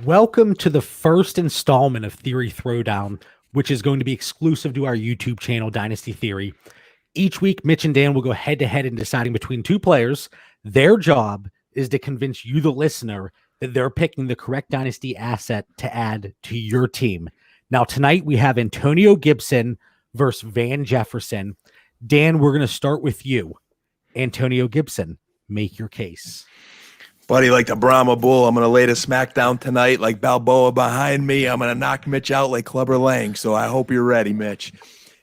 Welcome to the first installment of Theory Throwdown, which is going to be exclusive to our YouTube channel, Dynasty Theory. Each week, Mitch and Dan will go head-to-head in deciding between two players. Their job is to convince you, the listener, that they're picking the correct Dynasty asset to add to your team. Now, tonight, we have Antonio Gibson versus Van Jefferson. Dan, we're going to start with you. Antonio Gibson, make your case. Buddy, like the Brahma Bull, I'm going to lay the smackdown tonight like Balboa behind me. I'm going to knock Mitch out like Clubber Lang, so I hope you're ready, Mitch.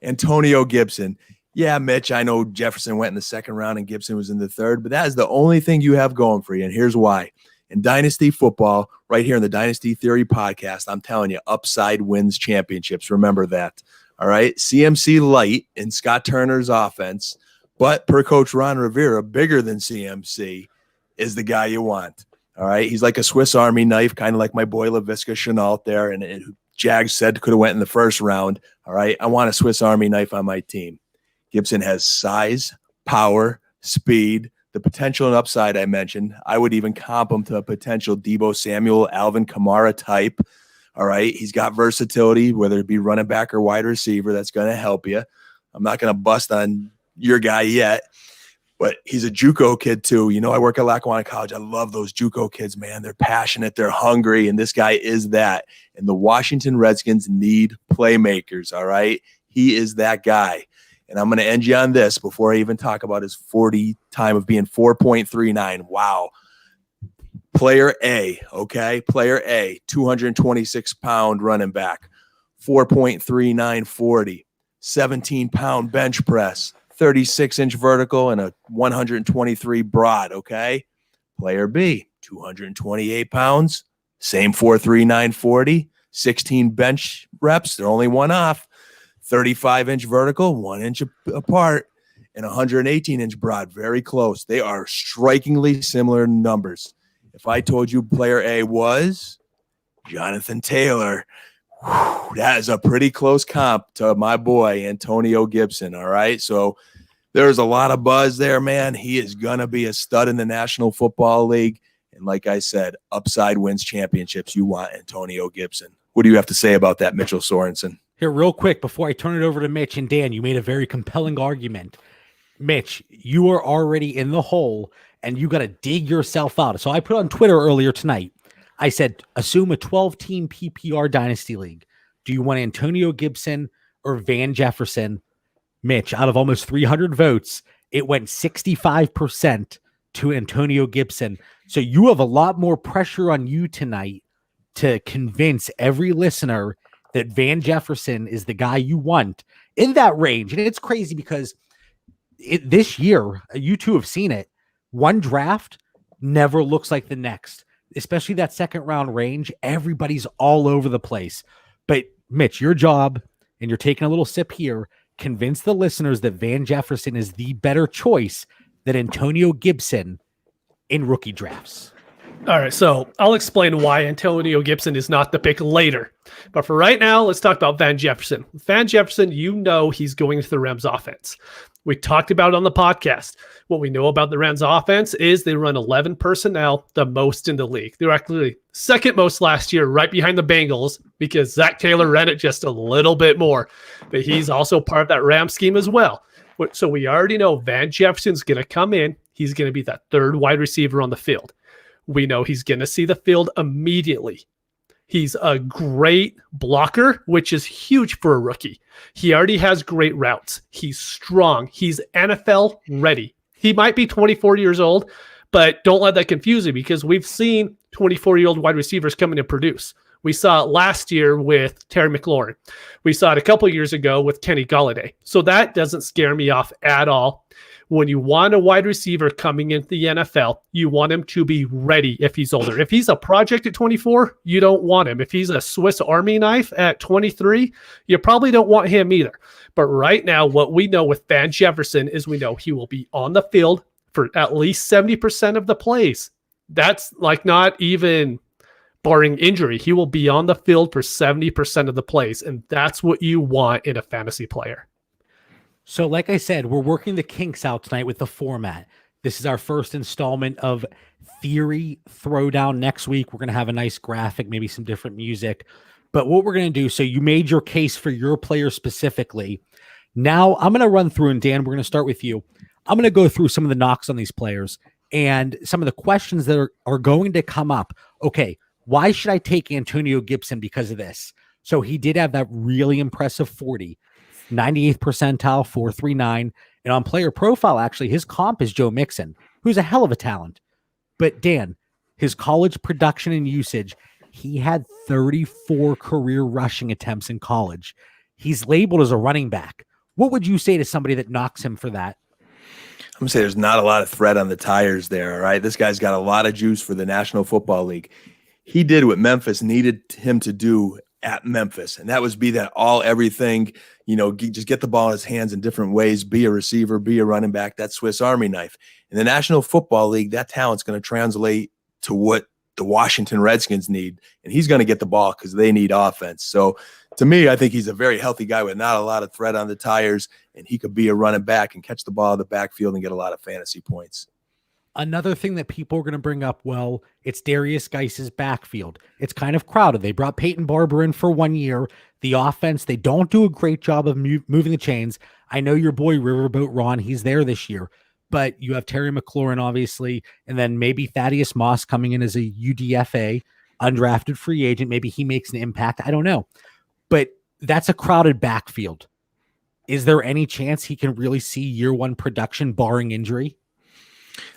Antonio Gibson. Yeah, Mitch, I know Jefferson went in the second round and Gibson was in the third, but that is the only thing you have going for you, and here's why. In Dynasty football, right here in the Dynasty Theory podcast, I'm telling you, upside wins championships. Remember that, all right? CMC light in Scott Turner's offense, but per Coach Ron Rivera, bigger than CMC, is the guy you want. All right. He's like a Swiss Army knife, kind of like my boy LaVisca Chenault there. And Jags said could have went in the first round. All right. I want a Swiss Army knife on my team. Gibson has size, power, speed, the potential and upside I mentioned. I would even comp him to a potential Deebo Samuel, Alvin Kamara type. All right. He's got versatility, whether it be running back or wide receiver. That's going to help you. I'm not going to bust on your guy yet. But he's a JUCO kid too. You know, I work at Lackawanna College. I love those JUCO kids, man. They're passionate. They're hungry. And this guy is that. And the Washington Redskins need playmakers, all right? He is that guy. And I'm going to end you on this before I even talk about his 40 time of being 4.39. Wow. Player A, okay? Player A, 226-pound running back, 4.39 40, 17-pound bench press, 36-inch vertical and a 123 broad, okay? Player B, 228 pounds, same 4.39 40, 16 bench reps, they're only one off, 35-inch vertical, 1 inch apart, and 118-inch broad, very close. They are strikingly similar numbers. If I told you player A was Jonathan Taylor, that is a pretty close comp to my boy, Antonio Gibson, all right? So there's a lot of buzz there, man. He is going to be a stud in the National Football League. And like I said, upside wins championships. You want Antonio Gibson. What do you have to say about that, Mitchell Sorensen? Here, real quick, before I turn it over to Mitch and Dan, you made a very compelling argument. Mitch, you are already in the hole, and you got to dig yourself out. So I put on Twitter earlier tonight, I said, assume a 12-team PPR dynasty league. Do you want Antonio Gibson or Van Jefferson? Mitch, out of almost 300 votes, it went 65% to Antonio Gibson. So you have a lot more pressure on you tonight to convince every listener that Van Jefferson is the guy you want in that range. And it's crazy because this year, you two have seen it, one draft never looks like the next. Especially that second round range, everybody's all over the place. But Mitch, your job, and you're taking a little sip here, convince the listeners that Van Jefferson is the better choice than Antonio Gibson in rookie drafts. All right, so I'll explain why Antonio Gibson is not the pick later. But for right now, let's talk about Van Jefferson. Van Jefferson, you know he's going into the Rams offense. We talked about it on the podcast. What we know about the Rams offense is they run 11 personnel, the most in the league. They were actually second most last year, right behind the Bengals, because Zach Taylor ran it just a little bit more. But he's also part of that Rams scheme as well. So we already know Van Jefferson's going to come in. He's going to be that third wide receiver on the field. We know he's going to see the field immediately. He's a great blocker, which is huge for a rookie. He already has great routes. He's strong. He's NFL ready. He might be 24 years old, but don't let that confuse you because we've seen 24-year-old wide receivers come in and produce. We saw it last year with Terry McLaurin. We saw it a couple years ago with Kenny Golladay. So that doesn't scare me off at all. When you want a wide receiver coming into the NFL, you want him to be ready if he's older. If he's a project at 24, you don't want him. If he's a Swiss Army knife at 23, you probably don't want him either. But right now, what we know with Van Jefferson is we know he will be on the field for at least 70% of the plays. That's like not even barring injury. He will be on the field for 70% of the plays, and that's what you want in a fantasy player. So like I said, we're working the kinks out tonight with the format. This is our first installment of Theory Throwdown. Next week, we're going to have a nice graphic, maybe some different music. But what we're going to do, so you made your case for your player specifically. Now I'm going to run through, and Dan, we're going to start with you. I'm going to go through some of the knocks on these players and some of the questions that are going to come up. Okay, why should I take Antonio Gibson because of this? So he did have that really impressive 40, 98th percentile, 4.39. And on player profile, actually, his comp is Joe Mixon, who's a hell of a talent. But Dan, his college production and usage, he had 34 career rushing attempts in college. He's labeled as a running back. What would you say to somebody that knocks him for that? I'm going to say there's not a lot of thread on the tires there, all right? This guy's got a lot of juice for the National Football League. He did what Memphis needed him to do at Memphis, and that was be that all everything, just get the ball in his hands in different ways, be a receiver, be a running back, that Swiss Army knife. In the National Football League, that talent's going to translate to what the Washington Redskins need, and he's going to get the ball because they need offense. So to me, I think he's a very healthy guy with not a lot of thread on the tires, and he could be a running back and catch the ball in the backfield and get a lot of fantasy points. Another thing that people are going to bring up, well, it's Darius Geis's backfield. It's kind of crowded. They brought Peyton Barber in for 1 year. The offense, they don't do a great job of moving the chains. I know your boy Riverboat Ron, he's there this year. But you have Terry McLaurin, obviously, and then maybe Thaddeus Moss coming in as a UDFA, undrafted free agent. Maybe he makes an impact. I don't know. But that's a crowded backfield. Is there any chance he can really see year one production barring injury?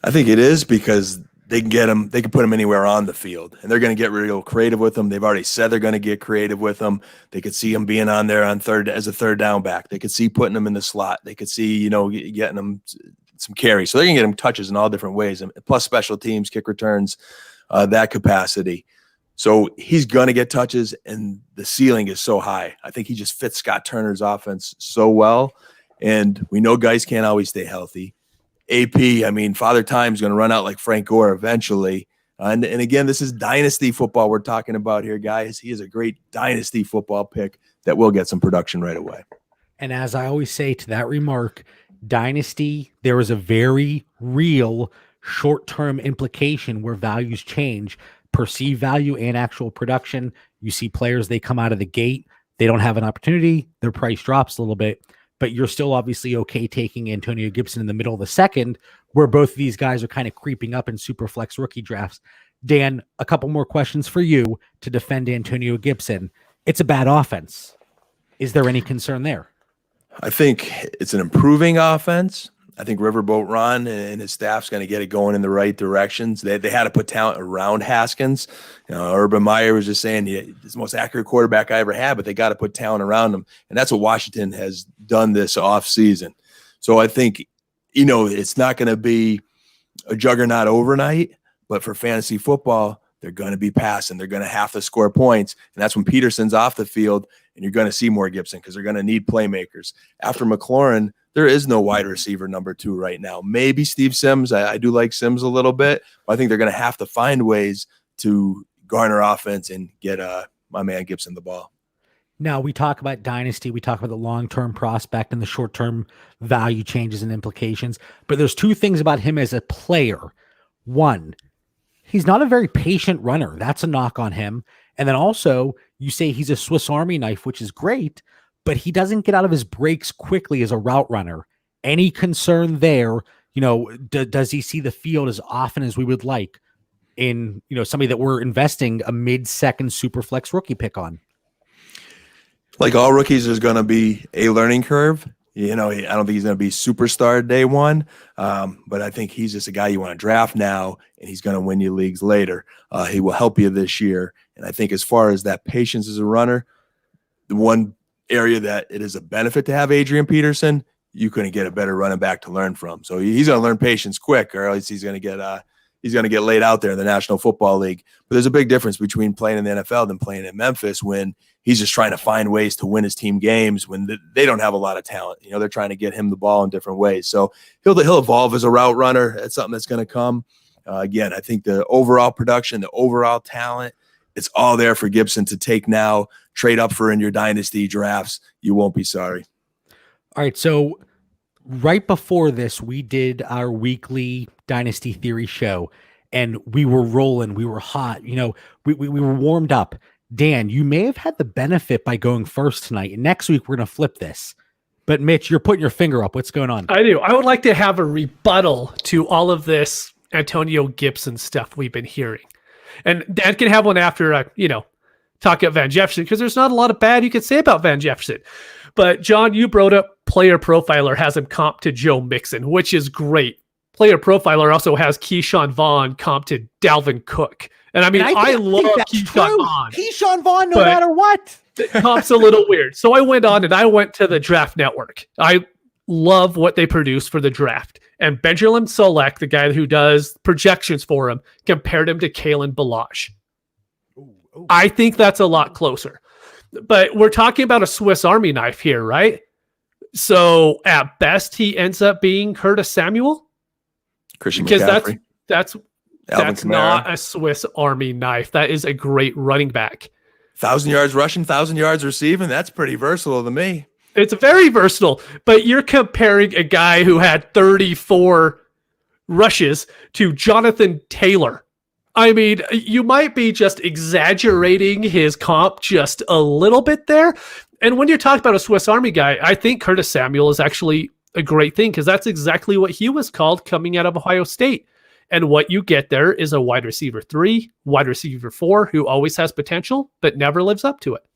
I think it is because they can get him. They can put him anywhere on the field, and they're going to get real creative with him. They've already said they're going to get creative with him. They could see him being on there on third as a third down back. They could see putting him in the slot. They could see, getting him some carries. So they're going to get him touches in all different ways, and plus special teams, kick returns, that capacity. So he's going to get touches, and the ceiling is so high. I think he just fits Scott Turner's offense so well, and we know guys can't always stay healthy. AP, Father Time's going to run out like Frank Gore eventually. And again, this is dynasty football we're talking about here, guys. He is a great dynasty football pick that will get some production right away. And as I always say to that remark, dynasty, there is a very real short-term implication where values change, perceived value and actual production. You see players, they come out of the gate, they don't have an opportunity, their price drops a little bit. But you're still obviously okay taking Antonio Gibson in the middle of the second, where both of these guys are kind of creeping up in super flex rookie drafts. Dan, a couple more questions for you to defend Antonio Gibson. It's a bad offense. Is there any concern there? I think it's an improving offense. I think Riverboat Ron and his staff's going to get it going in the right directions. They had to put talent around Haskins. Urban Meyer was just saying he's the most accurate quarterback I ever had, but they got to put talent around him. And that's what Washington has done this offseason. So I think, it's not going to be a juggernaut overnight, but for fantasy football, they're going to be passing. They're going to have to score points. And that's when Peterson's off the field, and you're going to see more Gibson because they're going to need playmakers. After McLaurin, there is no wide receiver number 2 right now. Maybe Steve Sims. I do like Sims a little bit, but I think they're going to have to find ways to garner offense and get my man Gibson the ball. Now, we talk about dynasty, we talk about the long-term prospect and the short-term value changes and implications, but there's 2 things about him as a player. One, he's not a very patient runner. That's a knock on him. And then also, you say he's a Swiss Army knife, which is great, but he doesn't get out of his breaks quickly as a route runner. Any concern there? Does he see the field as often as we would like in, somebody that we're investing a mid-second super flex rookie pick on? Like all rookies, there's going to be a learning curve. I don't think he's going to be superstar day one, but I think he's just a guy you want to draft now, and he's going to win you leagues later. He will help you this year. And I think as far as that patience as a runner, the one area that it is a benefit to have Adrian Peterson, you couldn't get a better running back to learn from. So he's going to learn patience quick, or at least he's going to get laid out there in the National Football League. But there's a big difference between playing in the NFL than playing in Memphis when he's just trying to find ways to win his team games when they don't have a lot of talent. They're trying to get him the ball in different ways. So he'll evolve as a route runner. That's something that's going to come. Again, I think the overall production, the overall talent, it's all there for Gibson to take now, trade up for in your dynasty drafts. You won't be sorry. All right, so right before this, we did our weekly Dynasty Theory show, and we were rolling, we were hot, we were warmed up. Dan, you may have had the benefit by going first tonight. And next week, we're going to flip this. But Mitch, you're putting your finger up. What's going on? I do. I would like to have a rebuttal to all of this Antonio Gibson stuff we've been hearing. And Dan can have one after, talk about Van Jefferson, because there's not a lot of bad you could say about Van Jefferson. But John, you brought up Player Profiler has him comp to Joe Mixon, which is great. Player Profiler also has Keyshawn Vaughn comp to Dalvin Cook. And I mean, I love Keyshawn Vaughn. Keyshawn Vaughn, no matter what. The comp's a little weird. So I went on and I went to the Draft Network. I love what they produce for the draft. And Benjamin Solak, the guy who does projections for him, compared him to Kalen Ballage. I think that's a lot closer. But we're talking about a Swiss Army knife here, right? So at best, he ends up being Curtis Samuel. Christian because McCaffrey. That's not a Swiss Army knife. That is a great running back. 1,000 yards rushing, 1,000 yards receiving. That's pretty versatile to me. It's very versatile, but you're comparing a guy who had 34 rushes to Jonathan Taylor. I mean, you might be just exaggerating his comp just a little bit there. And when you're talking about a Swiss Army guy, I think Curtis Samuel is actually a great thing because that's exactly what he was called coming out of Ohio State. And what you get there is a wide receiver 3, wide receiver 4, who always has potential, but never lives up to it.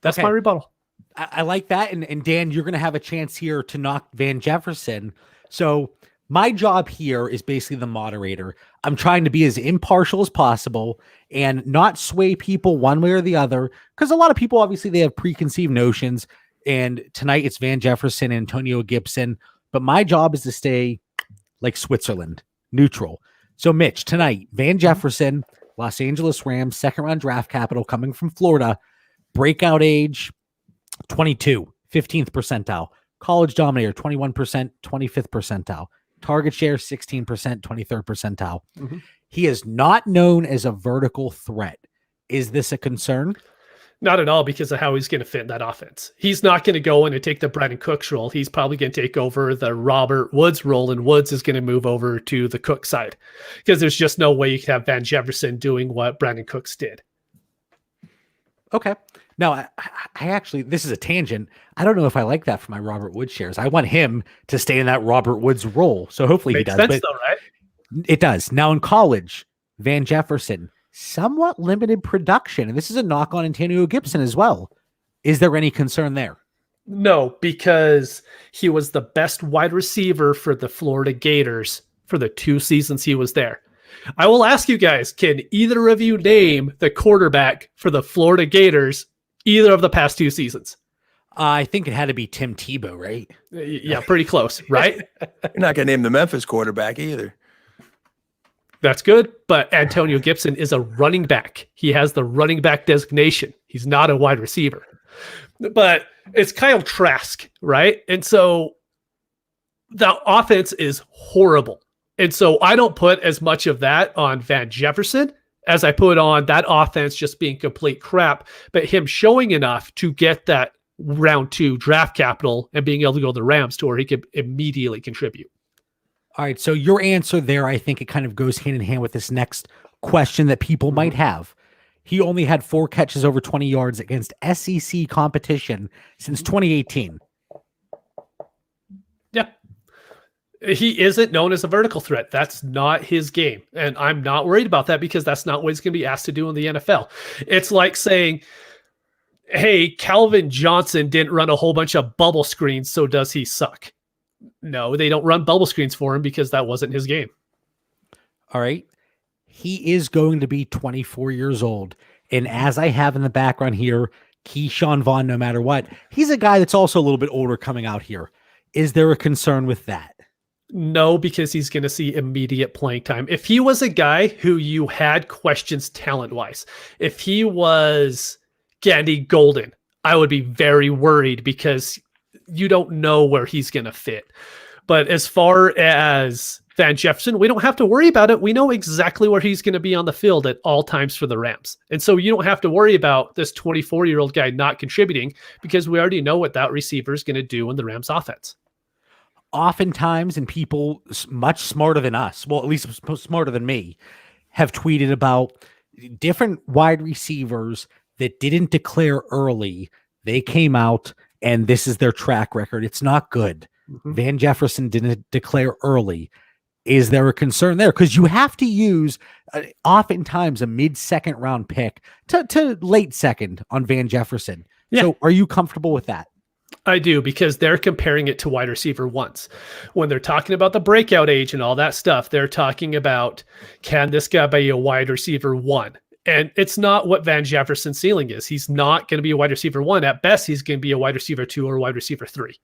That's my rebuttal. I like that. And Dan, you're going to have a chance here to knock Van Jefferson. So my job here is basically the moderator. I'm trying to be as impartial as possible and not sway people one way or the other. Because a lot of people, obviously, they have preconceived notions. And tonight it's Van Jefferson, Antonio Gibson. But my job is to stay like Switzerland. Neutral. So Mitch, tonight, Van Jefferson, Los Angeles Rams, second round draft capital coming from Florida, breakout age, 22, 15th percentile, college dominator, 21%, 25th percentile, target share, 16%, 23rd percentile. Mm-hmm. He is not known as a vertical threat. Is this a concern? Not at all, because of how he's going to fit in that offense. He's not going to go in and take the Brandon Cooks role. He's probably going to take over the Robert Woods role, and Woods is going to move over to the Cook side because there's just no way you can have Van Jefferson doing what Brandon Cooks did. Okay. Now, I actually, this is a tangent. I don't know if I like that for my Robert Woods shares. I want him to stay in that Robert Woods role. So hopefully Makes he does. Sense, though, right? It does. Now in college, Van Jefferson, somewhat limited production. And this is a knock on Antonio Gibson as well. Is there any concern there? No, because he was the best wide receiver for the Florida Gators for the 2 seasons he was there. I will ask you guys, can either of you name the quarterback for the Florida Gators either of the past 2 seasons? I think it had to be Tim Tebow, right? Yeah, pretty close, right? You're not going to name the Memphis quarterback either. That's good, but Antonio Gibson is a running back. He has the running back designation. He's not a wide receiver. But it's Kyle Trask, right? And so the offense is horrible. And so I don't put as much of that on Van Jefferson as I put on that offense just being complete crap, but him showing enough to get that round 2 draft capital and being able to go to the Rams to where he could immediately contribute. All right, so your answer there, I think it kind of goes hand in hand with this next question that people might have. He only had 4 catches over 20 yards against SEC competition since 2018. Yeah. He isn't known as a vertical threat. That's not his game. And I'm not worried about that because that's not what he's going to be asked to do in the NFL. It's like saying, hey, Calvin Johnson didn't run a whole bunch of bubble screens, so does he suck? No, they don't run bubble screens for him because that wasn't his game. All right. He is going to be 24 years old. And as I have in the background here, Keyshawn Vaughn, no matter what, he's a guy that's also a little bit older coming out here. Is there a concern with that? No, because he's going to see immediate playing time. If he was a guy who you had questions talent-wise, if he was Gandy Golden, I would be very worried because you don't know where he's going to fit. But as far as Van Jefferson, we don't have to worry about it. We know exactly where he's going to be on the field at all times for the Rams. And so you don't have to worry about this 24-year-old guy not contributing because we already know what that receiver is going to do in the Rams offense. oftentimes, and people much smarter than us, well, at least smarter than me, have tweeted about different wide receivers that didn't declare early. They came out, and this is their track record. It's not good. Van Jefferson didn't declare early. Is there a concern there? Because you have to use oftentimes a mid-second round pick to late second on Van Jefferson. Yeah. So are you comfortable with that? I do, because they're comparing it to wide receiver ones. When they're talking about the breakout age and all that stuff, they're talking about, can this guy be a wide receiver one? And it's not what Van Jefferson's ceiling is. He's not going to be a wide receiver one. At best, he's going to be a wide receiver 2 or a wide receiver 3.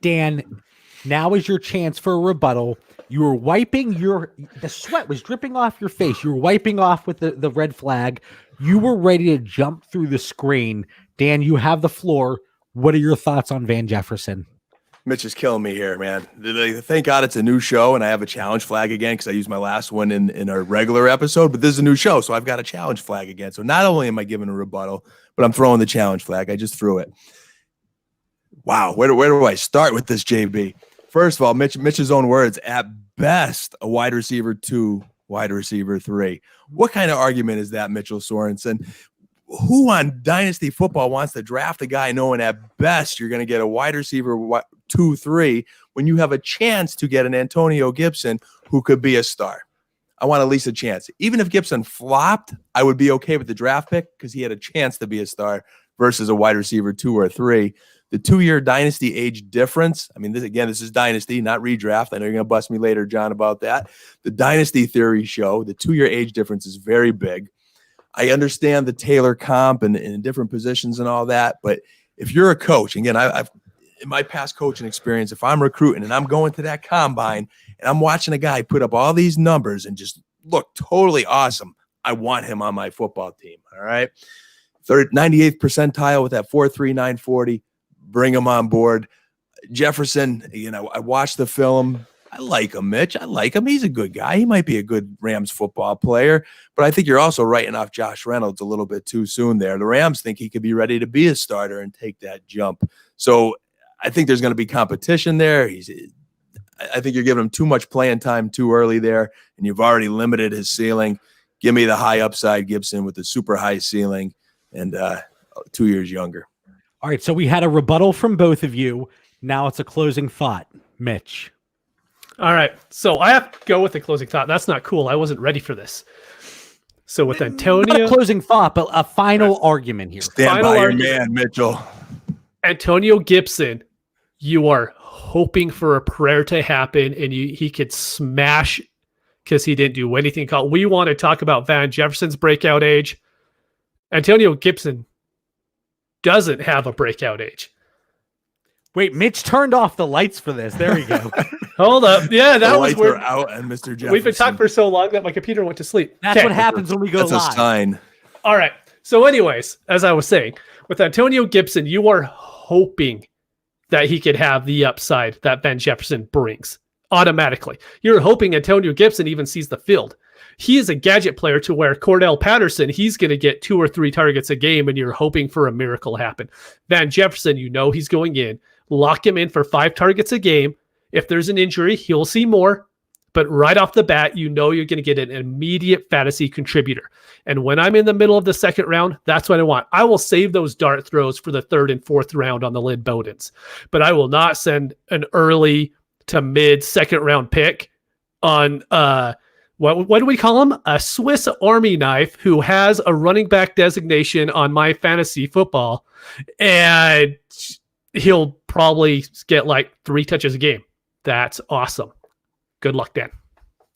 Dan, now is your chance for a rebuttal. You were wiping the sweat was dripping off your face. You were wiping off with the red flag. You were ready to jump through the screen. Dan, you have the floor. What are your thoughts on Van Jefferson? Mitch is killing me here, man. Thank God it's a new show and I have a challenge flag again because I used my last one in our regular episode, but this is a new show, so I've got a challenge flag again. So not only am I giving a rebuttal, but I'm throwing the challenge flag. I just threw it. Wow, where do I start with this, JB? First of all, Mitch's own words, at best, a wide receiver 2, wide receiver 3. What kind of argument is that, Mitchell Sorensen? Who on Dynasty Football wants to draft a guy knowing at best you're going to get a wide receiver 2, 3 when you have a chance to get an Antonio Gibson who could be a star? I want at least a chance. Even if Gibson flopped, I would be okay with the draft pick because he had a chance to be a star versus a wide receiver 2 or 3. The 2-year Dynasty age difference, I mean, this is Dynasty, not redraft. I know you're going to bust me later, John, about that. The Dynasty theory show the 2-year age difference is very big. I understand the Taylor comp and in different positions and all that, but if you're a coach, again, I've in my past coaching experience, if I'm recruiting and I'm going to that combine and I'm watching a guy put up all these numbers and just look totally awesome, I want him on my football team. All right. 98th percentile with that 4.3, 940, bring him on board. Jefferson, I watched the film. I like him, Mitch. I like him. He's a good guy. He might be a good Rams football player, but I think you're also writing off Josh Reynolds a little bit too soon there. The Rams think he could be ready to be a starter and take that jump. So I think there's going to be competition there. I think you're giving him too much playing time too early there, and you've already limited his ceiling. Give me the high upside Gibson with the super high ceiling and 2 years younger. All right, so we had a rebuttal from both of you. Now it's a closing thought. Mitch. All right, so I have to go with the closing thought. That's not cool. I wasn't ready for this. So with Antonio, not a closing thought, but a final argument here. Stand by your man, Mitchell. Antonio Gibson, you are hoping for a prayer to happen, and he could smash because he didn't do anything. We want to talk about Van Jefferson's breakout age. Antonio Gibson doesn't have a breakout age. Wait, Mitch turned off the lights for this. There we go. Hold up. Yeah, that was weird. Out and Mr. Jefferson. We've been talking for so long that my computer went to sleep. That's what happens when we go live. That's a sign. All right. So anyways, as I was saying, with Antonio Gibson, you are hoping that he could have the upside that Van Jefferson brings automatically. You're hoping Antonio Gibson even sees the field. He is a gadget player to where Cordell Patterson, he's going to get 2 or 3 targets a game, and you're hoping for a miracle happen. Van Jefferson, he's going in. Lock him in for 5 targets a game. If there's an injury, he'll see more. But right off the bat, you're going to get an immediate fantasy contributor. And when I'm in the middle of the second round, that's what I want. I will save those dart throws for the 3rd and 4th round on the Lynn Bowdens. But I will not send an early to mid second round pick on what do we call him? A Swiss Army knife who has a running back designation on my fantasy football. And he'll probably get like 3 touches a game. That's awesome. Good luck, Dan.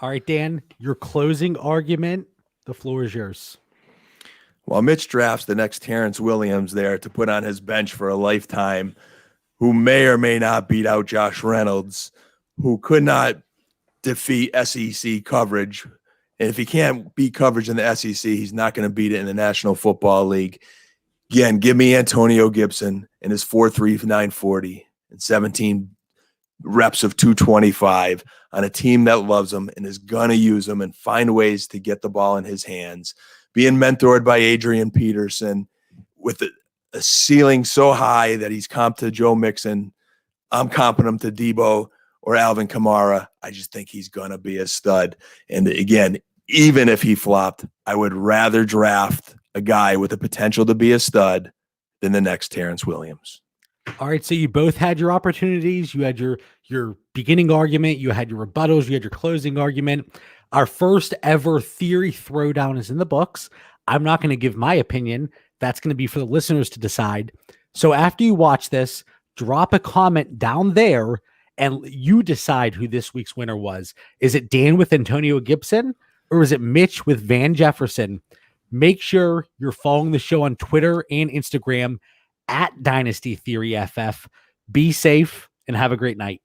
All right, Dan, your closing argument. The floor is yours. Well, Mitch drafts the next Terrence Williams there to put on his bench for a lifetime, who may or may not beat out Josh Reynolds, who could not defeat SEC coverage. And if he can't beat coverage in the SEC, he's not going to beat it in the National Football League. Again, give me Antonio Gibson and his 4.3, 940 and 17 reps of 225 on a team that loves him and is going to use him and find ways to get the ball in his hands. Being mentored by Adrian Peterson with a ceiling so high that he's comped to Joe Mixon. I'm comping him to Debo or Alvin Kamara. I just think he's going to be a stud. And again, even if he flopped, I would rather draft a guy with the potential to be a stud than the next Terrence Williams. All right, so you both had your opportunities. You had your beginning argument, you had your rebuttals, you had your closing argument. Our first ever theory throwdown is in the books. I'm not going to give my opinion. That's going to be for the listeners to decide. So after you watch this, drop a comment down there and you decide who this week's winner was. Is it Dan with Antonio Gibson or is it Mitch with Van Jefferson? Make sure you're following the show on Twitter and Instagram at Dynasty Theory FF. Be safe and have a great night.